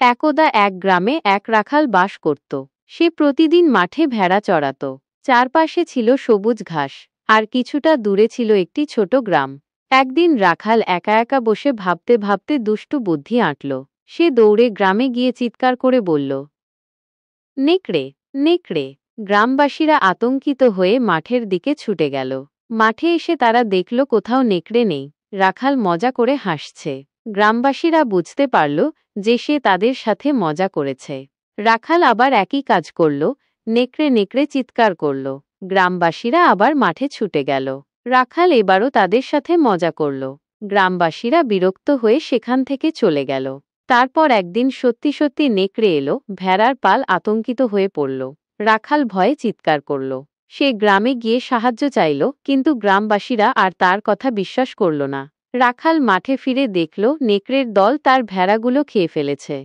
একদা এক গ্রামে এক রাখাল বাস করত। সে প্রতিদিন মাঠে ভেড়া চড়াত। চারপাশে ছিল সবুজ ঘাস, আর কিছুটা দূরে ছিল একটি ছোট গ্রাম। একদিন রাখাল একা একা বসে ভাবতে ভাবতে দুষ্টু বুদ্ধি আঁটল। সে দৌড়ে গ্রামে গিয়ে চিৎকার করে বলল, নেকড়ে, নেকড়ে। গ্রামবাসীরা আতঙ্কিত হয়ে মাঠের দিকে ছুটে গেল। মাঠে এসে তারা দেখল কোথাও নেকড়ে নেই। রাখাল মজা করে হাসছে। গ্রামবাসীরা বুঝতে পারল যে সে তাদের সাথে মজা করেছে। রাখাল আবার একই কাজ করল, নেকড়ে নেকড়ে চিৎকার করল। গ্রামবাসীরা আবার মাঠে ছুটে গেল। রাখাল এবারও তাদের সাথে মজা করল। গ্রামবাসীরা বিরক্ত হয়ে সেখান থেকে চলে গেল। তারপর একদিন সত্যি সত্যি নেকড়ে এলো। ভেড়ার পাল আতঙ্কিত হয়ে পড়ল। রাখাল ভয়ে চিৎকার করল। সে গ্রামে গিয়ে সাহায্য চাইল, কিন্তু গ্রামবাসীরা আর তার কথা বিশ্বাস করল না। রাখাল মাঠে ফিরে দেখল নেকড়ের দল তার ভেড়াগুলো খেয়ে ফেলেছে।